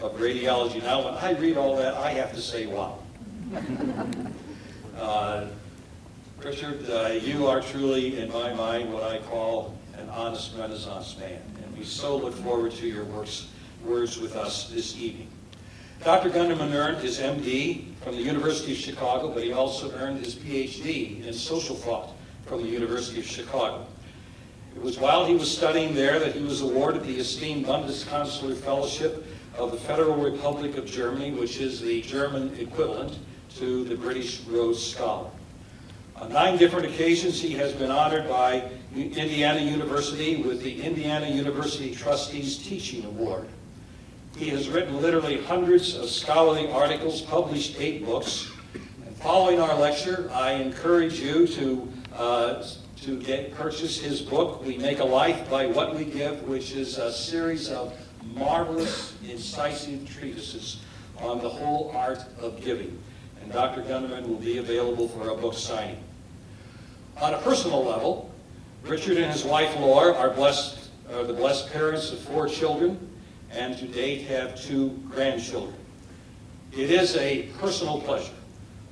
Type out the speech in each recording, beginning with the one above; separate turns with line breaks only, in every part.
of radiology. Now, when I read all that, I have to say, wow. Richard, you are truly, in my mind, what I call an honest Renaissance man, and we so look forward to your words with us this evening. Dr. Gunderman earned his MD from the University of Chicago, but he also earned his PhD in social thought from the University of Chicago. It was while he was studying there that he was awarded the esteemed Bundeskanzler Fellowship of the Federal Republic of Germany, which is the German equivalent to the British Rhodes Scholar. On 9 different occasions, he has been honored by Indiana University with the Indiana University Trustees Teaching Award. He has written literally hundreds of scholarly articles, published 8 books. And following our lecture, I encourage you to purchase his book, We Make a Life by What We Give, which is a series of marvelous, incisive treatises on the whole art of giving. And Dr. Gunderman will be available for a book signing. On a personal level, Richard and his wife Laura are the blessed parents of 4 children, and to date have 2 grandchildren. It is a personal pleasure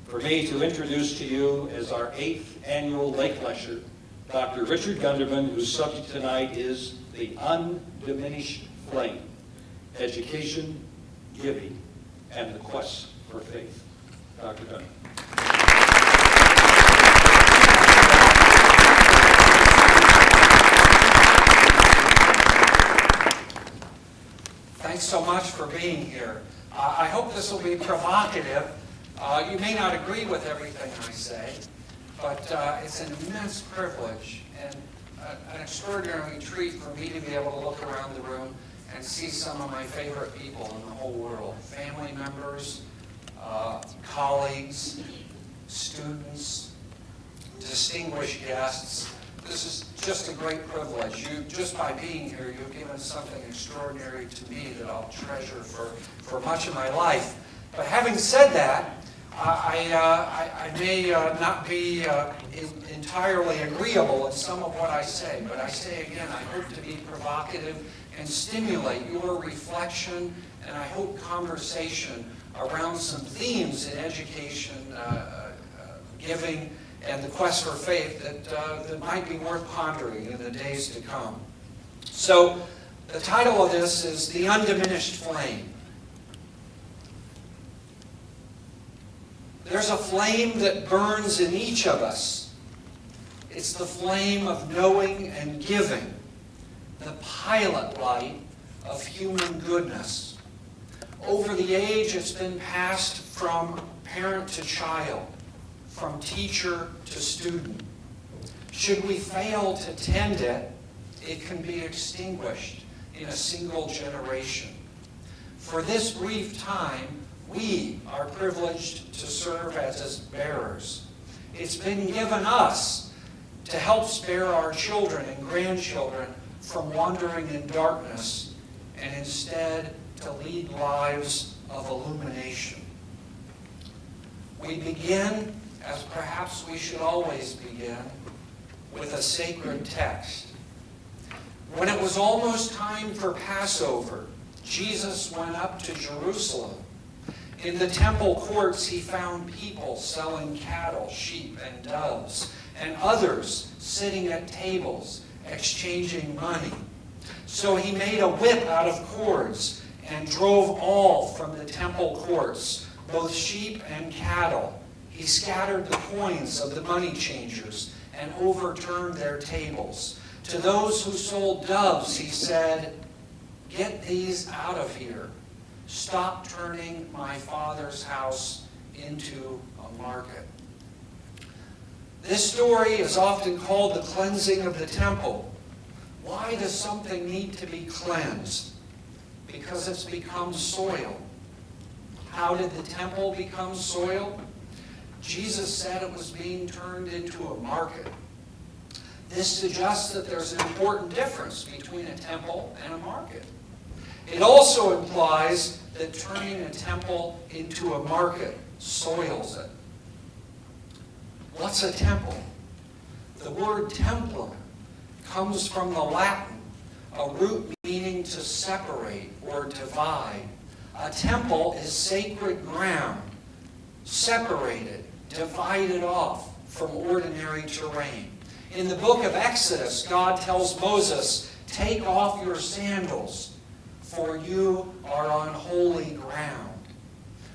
for me to introduce to you as our 8th annual Lake Lecture, Dr. Richard Gunderman, whose subject tonight is the undiminished flame, education, giving, and the quest for faith. Dr. Gunderman.
Thanks so much for being here. I hope this will be provocative. You may not agree with everything I say, but it's an immense privilege and an extraordinary treat for me to be able to look around the room and see some of my favorite people in the whole world. Family members, colleagues, students, distinguished guests. This is just a great privilege. Just by being here, you've given something extraordinary to me that I'll treasure for much of my life. But having said that, I may not be entirely agreeable in some of what I say, but I say again, I hope to be provocative and stimulate your reflection and I hope conversation around some themes in education, giving, and the quest for faith that might be worth pondering in the days to come. So the title of this is The Undiminished Flame. There's a flame that burns in each of us. It's the flame of knowing and giving, the pilot light of human goodness. Over the age, it's been passed from parent to child, from teacher to student. Should we fail to tend it, it can be extinguished in a single generation. For this brief time, we are privileged to serve as its bearers. It's been given us to help spare our children and grandchildren from wandering in darkness and instead to lead lives of illumination. We begin, as perhaps we should always begin, with a sacred text. When it was almost time for Passover, Jesus went up to Jerusalem. In the temple courts, he found people selling cattle, sheep, and doves, and others sitting at tables, exchanging money. So he made a whip out of cords and drove all from the temple courts, both sheep and cattle. He scattered the coins of the money changers and overturned their tables. To those who sold doves, he said, "Get these out of here. Stop turning my Father's house into a market." This story is often called the cleansing of the temple. Why does something need to be cleansed? Because it's become soil. How did the temple become soil? Jesus said it was being turned into a market. This suggests that there's an important difference between a temple and a market. It also implies that turning a temple into a market soils it. What's a temple? The word templum comes from the Latin, a root meaning to separate or divide. A temple is sacred ground, separated, divided off from ordinary terrain. In the book of Exodus, God tells Moses, "Take off your sandals, for you are on holy ground."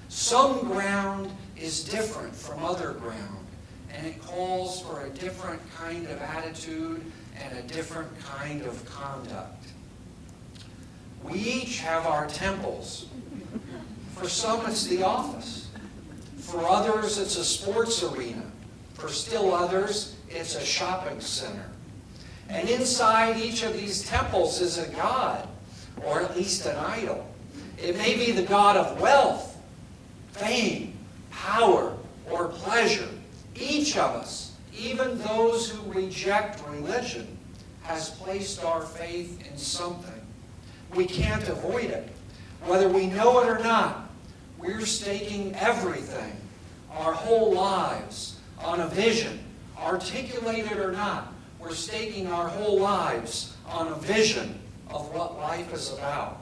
Some ground is different from other ground, and it calls for a different kind of attitude and a different kind of conduct. We each have our temples. For some, it's the office. For others, it's a sports arena. For still others, it's a shopping center. And inside each of these temples is a god, or at least an idol. It may be the god of wealth, fame, power, or pleasure. Each of us, even those who reject religion, has placed our faith in something. We can't avoid it. Whether we know it or not, we're staking everything, our whole lives, on a vision. Articulate it or not, we're staking our whole lives on a vision of what life is about.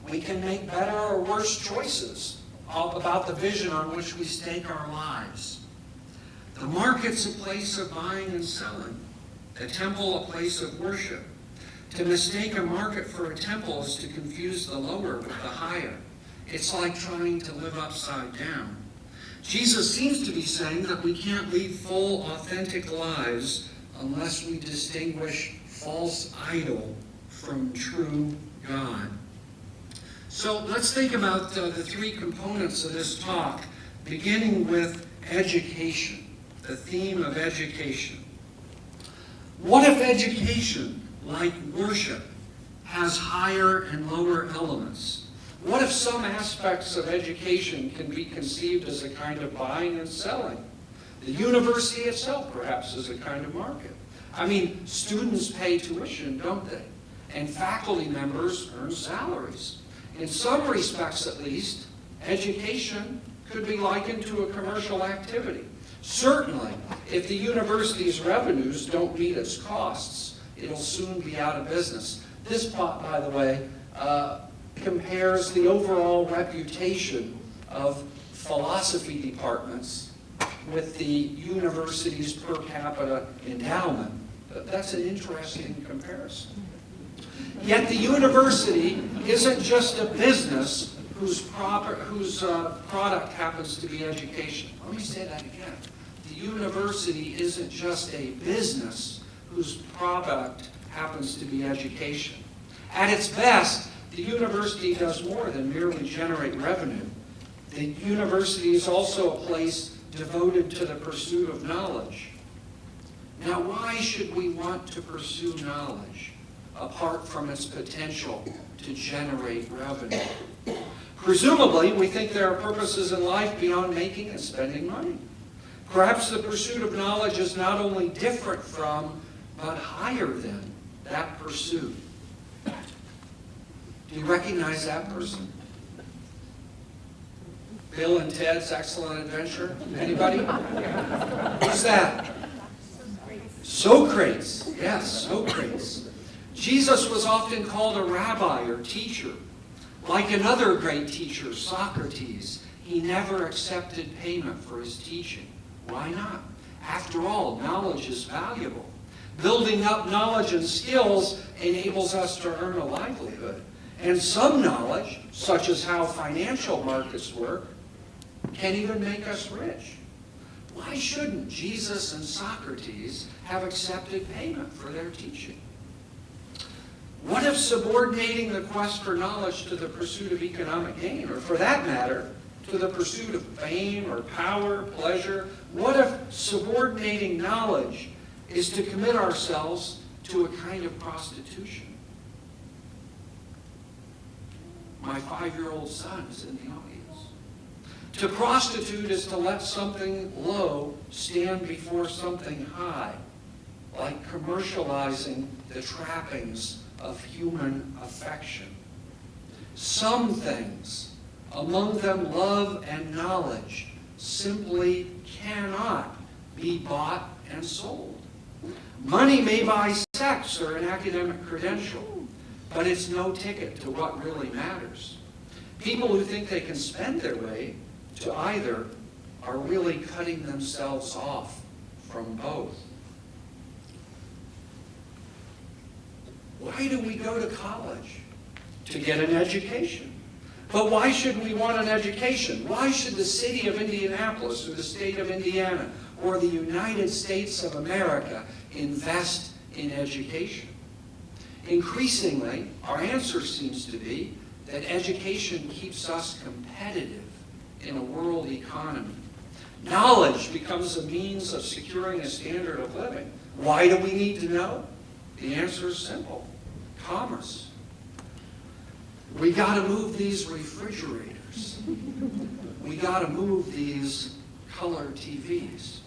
We can make better or worse choices about the vision on which we stake our lives. The market's a place of buying and selling. The temple, a place of worship. To mistake a market for a temple is to confuse the lower with the higher. It's like trying to live upside down. Jesus seems to be saying that we can't lead full, authentic lives unless we distinguish false idol from true God. So let's think about the three components of this talk, beginning with education, the theme of education. What if education, like worship, has higher and lower elements? What if some aspects of education can be conceived as a kind of buying and selling? The university itself, perhaps, is a kind of market. I mean, students pay tuition, don't they? And faculty members earn salaries. In some respects, at least, education could be likened to a commercial activity. Certainly, if the university's revenues don't meet its costs, it'll soon be out of business. This plot, by the way, compares the overall reputation of philosophy departments with the university's per capita endowment. That's an interesting comparison. Yet the university isn't just a business whose product happens to be education. Let me say that again. The university isn't just a business whose product happens to be education. At its best, the university does more than merely generate revenue. The university is also a place devoted to the pursuit of knowledge. Now, why should we want to pursue knowledge apart from its potential to generate revenue? Presumably, we think there are purposes in life beyond making and spending money. Perhaps the pursuit of knowledge is not only different from, but higher than that pursuit. Do you recognize that person? Bill and Ted's Excellent Adventure? Anybody? Who's that? Socrates. Yes, Socrates. Jesus was often called a rabbi or teacher. Like another great teacher, Socrates, he never accepted payment for his teaching. Why not? After all, knowledge is valuable. Building up knowledge and skills enables us to earn a livelihood. And some knowledge, such as how financial markets work, can even make us rich. Why shouldn't Jesus and Socrates have accepted payment for their teaching? What if subordinating the quest for knowledge to the pursuit of economic gain, or for that matter, to the pursuit of fame or power, pleasure? What if subordinating knowledge is to commit ourselves to a kind of prostitution? My 5-year-old son is in the audience. To prostitute is to let something low stand before something high, like commercializing the trappings of human affection. Some things, among them love and knowledge, simply cannot be bought and sold. Money may buy sex or an academic credential, but it's no ticket to what really matters. People who think they can spend their way to either are really cutting themselves off from both. Why do we go to college? To get an education. But why should we want an education? Why should the city of Indianapolis or the state of Indiana or the United States of America invest in education? Increasingly, our answer seems to be that education keeps us competitive in a world economy. Knowledge becomes a means of securing a standard of living. Why do we need to know? The answer is simple. Commerce. We got to move these refrigerators. We got to move these color TVs.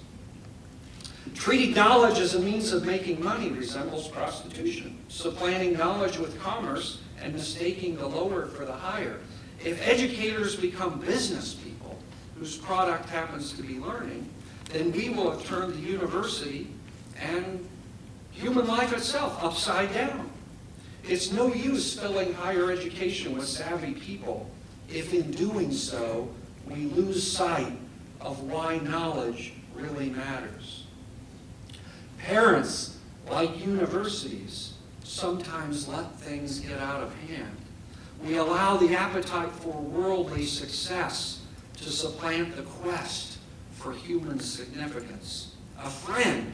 Treating knowledge as a means of making money resembles prostitution, supplanting knowledge with commerce and mistaking the lower for the higher. If educators become business people whose product happens to be learning, then we will have turned the university and human life itself upside down. It's no use filling higher education with savvy people if in doing so we lose sight of why knowledge really matters. Parents, like universities, sometimes let things get out of hand. We allow the appetite for worldly success to supplant the quest for human significance. A friend,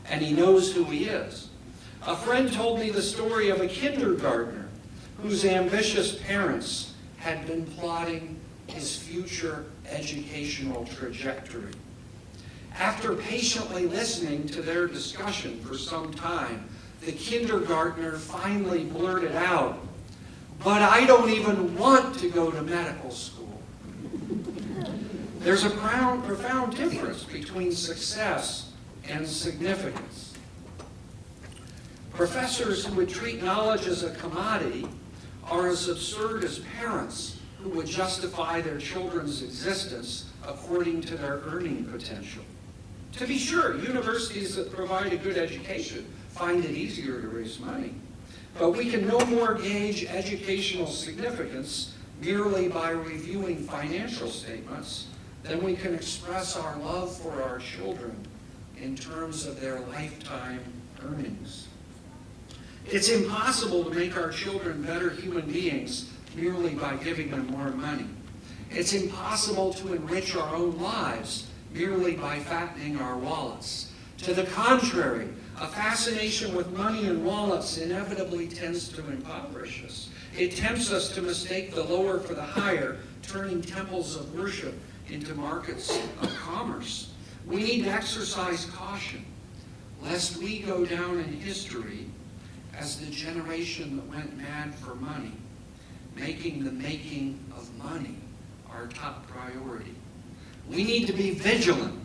and he knows who he is. A friend told me the story of a kindergartner whose ambitious parents had been plotting his future educational trajectory. After patiently listening to their discussion for some time, the kindergartner finally blurted out, "But I don't even want to go to medical school." There's a profound difference between success and significance. Professors who would treat knowledge as a commodity are as absurd as parents who would justify their children's existence according to their earning potential. To be sure, universities that provide a good education find it easier to raise money. But we can no more gauge educational significance merely by reviewing financial statements than we can express our love for our children in terms of their lifetime earnings. It's impossible to make our children better human beings merely by giving them more money. It's impossible to enrich our own lives merely by fattening our wallets. To the contrary, a fascination with money and wallets inevitably tends to impoverish us. It tempts us to mistake the lower for the higher, turning temples of worship into markets of commerce. We need to exercise caution, lest we go down in history as the generation that went mad for money, making the making of money our top priority. We need to be vigilant,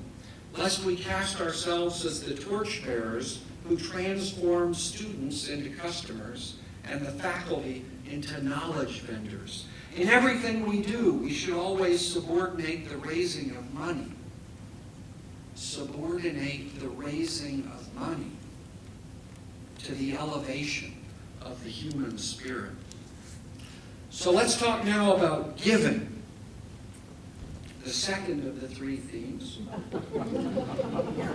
lest we cast ourselves as the torchbearers who transform students into customers and the faculty into knowledge vendors. In everything we do, we should always subordinate the raising of money. Subordinate the raising of money to the elevation of the human spirit. So let's talk now about giving, the second of the three themes.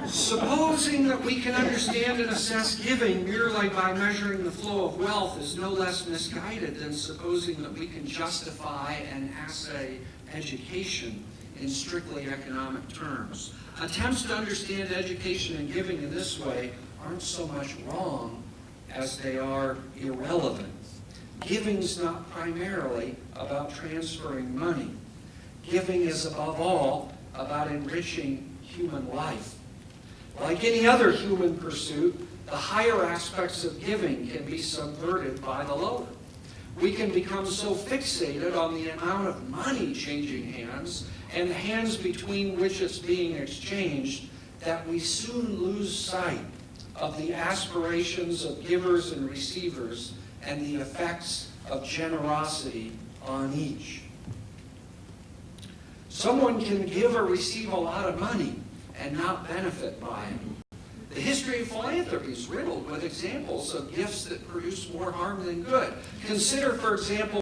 Supposing that we can understand and assess giving merely by measuring the flow of wealth is no less misguided than supposing that we can justify and assay education in strictly economic terms. Attempts to understand education and giving in this way aren't so much wrong as they are irrelevant. Giving's not primarily about transferring money. Giving is above all about enriching human life. Like any other human pursuit, the higher aspects of giving can be subverted by the lower. We can become so fixated on the amount of money changing hands and the hands between which it's being exchanged that we soon lose sight of the aspirations of givers and receivers and the effects of generosity on each. Someone can give or receive a lot of money and not benefit by it. The history of philanthropy is riddled with examples of gifts that produce more harm than good. Consider, for example,